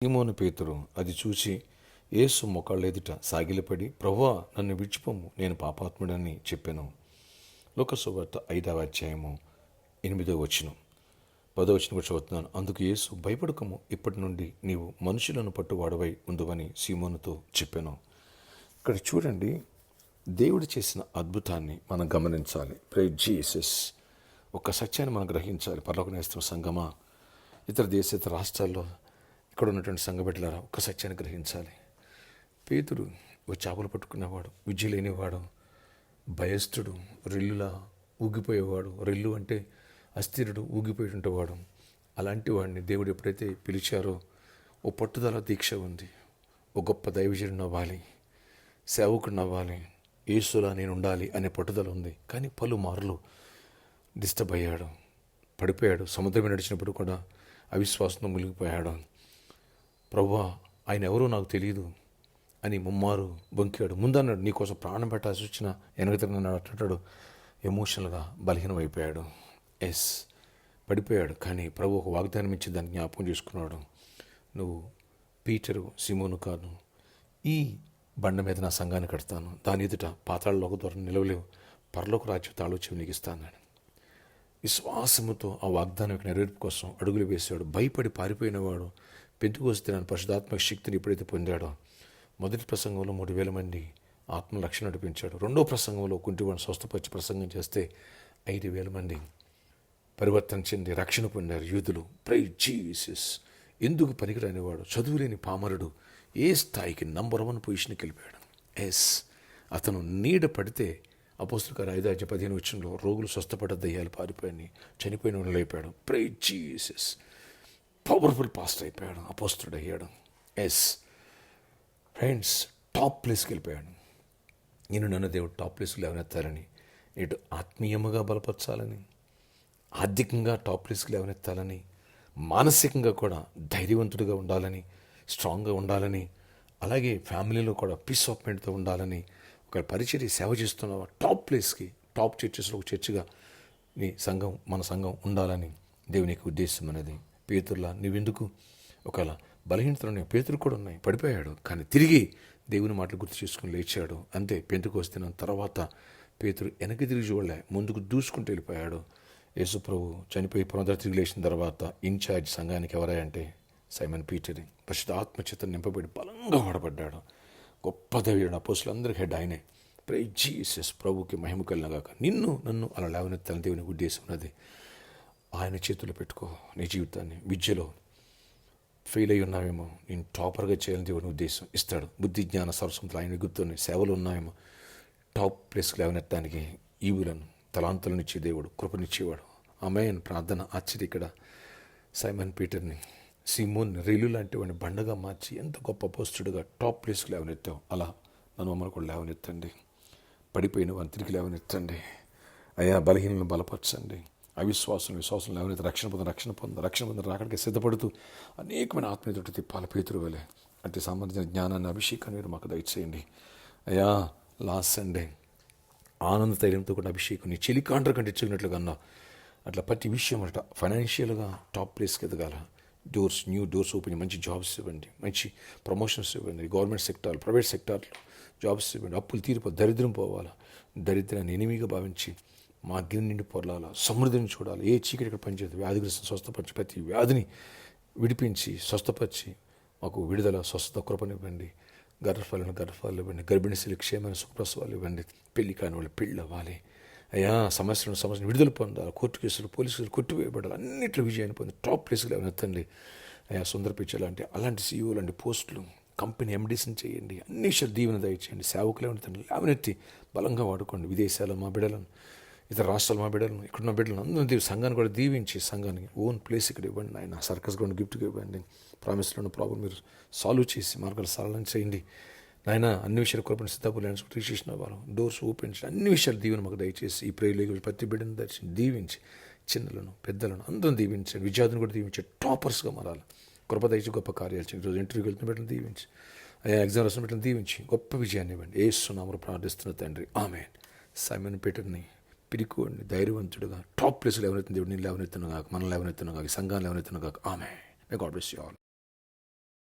సీమోను పేతురు అది చూసి యేసు మోకాళ్ళ ఎదుట సాగిలపడి, ప్రభువా, నన్ను విడిచిపోము, నేను పాపాత్ముడని చెప్పాను. లోకసువార్త 5వ అధ్యాయము 8వ వచనం 10వ వచనం కూడా చదువుతున్నాను. అందుకు యేసు, భయపడకము, ఇప్పటి నుండి నీవు మనుషులను పట్టువాడవై ఉండువని సీమోనుతో చెప్పాను. ఇక్కడ చూడండి, దేవుడు చేసిన అద్భుతాన్ని మనం గమనించాలి. Praise Jesus. ఒక సత్యాన్ని మనం గ్రహించాలి. పరలోకనేస్తున్న సంఘమా, ఇతర దేశేతర రాష్ట్రాల్లో ఇక్కడ ఉన్నటువంటి సంఘ బిడ్డలారా, ఒక సత్యాన్ని గ్రహించాలి. పేతురు ఓ చేపలు పట్టుకునేవాడు, విద్య లేనివాడు, భయస్థుడు, రెల్లులా ఊగిపోయేవాడు. రెల్లు అంటే అస్థిరుడు, ఊగిపోయి ఉంటేవాడు. అలాంటి వాడిని దేవుడు ఎప్పుడైతే పిలిచారో, ఓ పట్టుదల దీక్ష ఉంది. ఓ గొప్ప దైవజనుడు అవ్వాలి, సేవకుడిని అవ్వాలి, యేసులా నేను ఉండాలి అనే పట్టుదల ఉంది. కానీ పలుమార్లు డిస్టర్బ్ అయ్యాడు, పడిపోయాడు. సముద్రమే నడిచినప్పుడు కూడా అవిశ్వాసంతో మునిగిపోయాడు. ప్రభువా, ఆయన ఎవరో నాకు తెలియదు అని ముమ్మారు బొంకాడు. ముందన్నాడు, నీకోసం ప్రాణం పెట్టాల్సి వచ్చిన వెనకతిరిగినాడు అంటాడు. ఎమోషనల్గా బలహీనమైపోయాడు. పడిపోయాడు. కానీ ప్రభు ఒక వాగ్దానం ఇచ్చి దాన్ని జ్ఞాపకం చేసుకున్నాడు. నువ్వు పీటరు, సీమోను కాదు, ఈ బండ మీద నా సంఘాన్ని కడతాను, దాని ఎదుట పాతాళలోక ద్వారా నిలవలేవు, పరలోక రాజ్యం తాళొచ్చి నీకు ఇస్తాను. విశ్వాసముతో ఆ వాగ్దానం నెరవేర్పు కోసం అడుగులు వేసాడు. భయపడి పారిపోయినవాడు పెంతుకొస్తే నన్ను పరిశుద్ధాత్మక శక్తిని ఎప్పుడైతే పొందాడో, మొదటి ప్రసంగంలో 3,000 మంది ఆత్మరక్షణ నడిపించాడు. రెండో ప్రసంగంలో కుంటివాడిని స్వస్థపరిచి ప్రసంగం చేస్తే 5,000 మంది పరివర్తన చెంది రక్షణ పొందారు యూదులు. Praise Jesus. ఎందుకు పనికిరానివాడు, చదువులేని పామరుడు ఏ స్థాయికి నంబర్ 1 పొజిషన్కి వెళ్ళిపోయాడు. అతను నీడ పడితే అపోస్తుల కార్యాలు 5:15 వచనంలో రోగులు స్వస్థపడ్డ, దయ్యాలు పారిపోయాని, చనిపోయిన వాళ్ళు లేపాడు. Praise Jesus. పవర్ఫుల్ పాస్టర్ అయిపోయాడు, అపోస్తుడు అయ్యాడు. ఫ్రెండ్స్, టాప్ ప్లేస్కి వెళ్ళిపోయాడు. నన్ను దేవుడు టాప్ ప్లేస్కి లేవనెత్తాలని, ఇటు ఆత్మీయముగా బలపరచాలని, ఆర్థికంగా టాప్ ప్లేస్కి లేవనెత్తాలని, మానసికంగా కూడా ధైర్యవంతుడిగా ఉండాలని, స్ట్రాంగ్గా ఉండాలని, అలాగే ఫ్యామిలీలో కూడా పీస్ ఆఫ్ మైండ్తో ఉండాలని, ఒక పరిచర్య సేవ చేస్తున్న టాప్ ప్లేస్కి, టాప్ చర్చెస్లో ఒక చర్చిగా మన సంఘం ఉండాలని దేవునికి ఉద్దేశం అనేది. పేతురులా నువ్వెందుకు ఒకవేళ బలహీనతలు పేతురు కూడా ఉన్నాయి, పడిపోయాడు. కానీ తిరిగి దేవుని మాటలు గుర్తు చేసుకుని లేచాడు. అంతే. పెంతెకొస్తే తర్వాత పేతురు వెనక్కి తిరిగి చూడలే, ముందుకు దూసుకుంటూ వెళ్ళిపోయాడు. యేసు ప్రభు చనిపోయి పునరుద్ధరణ తిరిగి లేచిన తర్వాత ఇన్ఛార్జ్ సంఘానికి ఎవరంటే సైమన్ పీటర్. పరిశుద్ధ ఆత్మచేత నింపబడి బలంగా వాడబడ్డాడు. గొప్ప దైవుడు, అపోస్తులందరికీ హెడ్ ఆయనే. Praise Jesus. ప్రభుకి మహిమ కలిగినగాక. నన్ను అలా లేవనెత్తాలని దేవునికి ఉద్దేశం ఉన్నది. ఆయన చేతులు పెట్టుకో నీ జీవితాన్ని. విద్యలో ఫెయిల్ అయి ఉన్నావేమో, నేను టాపర్గా చేయాలని దేవుని ఉద్దేశం ఇస్తాడు. బుద్ధి జ్ఞాన సరస్వతులు ఆయన గుర్తుని సేవలు ఉన్నాయేమో, టాప్ ప్లేస్కి లేవనెత్తానికి ఈవులను తలాంతులను ఇచ్చే దేవుడు, కృపనిచ్చేవాడు. ఆమేన్. ప్రార్థన. ఆశ్చర్య. ఇక్కడ సైమన్ పీటర్ని, సీమోన్ని రైలు లాంటి వాడిని బండగా మార్చి ఎంత గొప్ప పోస్టుడుగా టాప్ ప్లేస్కి లేవనెత్తావు. అలా నన్ను మమ్మల్ని కూడా లేవనెత్తండి. పడిపోయిన వారిని తిరిగి లేవనెత్తండి అయ్యా. బలహీనలను బలపరచండి. విశ్వాసం లేవనైతే రక్షణ పొంద రాకడికి సిద్ధపడుతూ అనేకమైన ఆత్మీయతోటి తిప్పాలి. పేతురు వలె అంటే సంబంధించిన జ్ఞానాన్ని, అభిషేకాన్ని మీరు మాకు దయచేయండి అయ్యా. లాస్ట్ సండే ఆనంద తైలంతో కూడా అభిషేకం నీ చెలికాండ్ర కంటే ఇచ్చినట్లుగా అన్నా, అట్లా ప్రతి విషయం అట్లా ఫైనాన్షియల్గా టాప్ ప్లేస్కి ఎదగాల. న్యూ డోర్స్ ఓపెన్, మంచి జాబ్స్ ఇవ్వండి, మంచి ప్రమోషన్స్ ఇవ్వండి. గవర్నమెంట్ సెక్టార్, ప్రైవేట్ సెక్టార్లో జాబ్స్ ఇవ్వండి. అప్పులు తీరిపో, దరిద్రం పోవాలా. దరిద్రాన్ని ఎనిమిగా భావించి మా గిన్నె నిండి పొరలాల, సమృద్ధిని చూడాలి. ఏ చీకటి ఇక్కడ పనిచేయదు. వ్యాధిగ్రస్తం స్వస్థపరిచి, ప్రతి వ్యాధిని విడిపించి స్వస్థపరిచి మాకు విడుదల, స్వస్థత కృపనివ్వండి. గర్భఫలాలు ఇవ్వండి. గర్భిణీ స్త్రీలు క్షేమైన సుఖప్రసవాలు ఇవ్వండి. పెళ్లి కాని వాళ్ళు పెళ్ళి అవ్వాలి అయ్యా. సమస్యలను విడుదల పొందాలి. కోర్టు కేసులు, పోలీసు కేసులు కొట్టివేయబడాలి. అన్నింటిలో విజయాన్ని పొంది టాప్ ప్లేస్కి లేవనెత్తండి అయ్యా. సుందర పిచ్చర్ లాంటి అలాంటి సీఈఓ లాంటి పోస్టులు, కంపెనీ ఎండీస్ని చేయండి. అన్ని దీవెన దయచేయండి. సేవకులు లేవనెత్తి బలంగా వాడుకోండి. విదేశాలు మా బిడ్డలను, ఇతర రాష్ట్రాలు మా బిడ్డలను, ఇక్కడున్న బిడ్డలను అందరూ సంఘాన్ని కూడా దీవించి సంఘానికి ఓన్ ప్లేస్ ఇక్కడ ఇవ్వండి. ఆయన సర్కస్ గ్రౌండ్ గిఫ్ట్గా ఇవ్వండి. ప్రామిస్లో ఉన్న ప్రాబ్లం మీరు సాల్వ్ చేసి మార్గాలు సరళం చేయండి. నాయన అన్ని విషయాలు కోరుకుని సిద్ధాపులను రిజిస్ట్రేషన్ అవ్వాలి. డోర్స్ ఓపెన్ చేసి అన్ని విషయాలు దీవెన మాకు దయచేసి ఈ ప్రేయర్లో ప్రతి బిడ్డను దర్శించి దీవించి, చిన్నలను పెద్దలను అందరం దీవించండి. విద్యార్థులను కూడా దీవించి టాపర్స్గా మారాలి. కృప దయచి గొప్ప కార్యాలు చేయండి. ఈరోజు ఇంటర్వ్యూకి వెళ్తున్న బిడ్డను దీవించి, అయ్యా ఎగ్జామ్ రాసిన బిడ్డను దీవించి గొప్ప విజయాన్ని ఇవ్వండి. యేసు నామములో ప్రార్థిస్తున్న తండ్రి, ఆమేన్. సైమన్ పీటర్ని పిరికోండి, ధైర్యవంతుడుగా టాప్ ప్లేస్లో ఎవరైతే దేవుడు నేను లేవనెత్తును కాక, మనం లేవనెత్తును కాక, సంఘాన్ని లేవనెత్తును కాక. Amen. May God bless you all.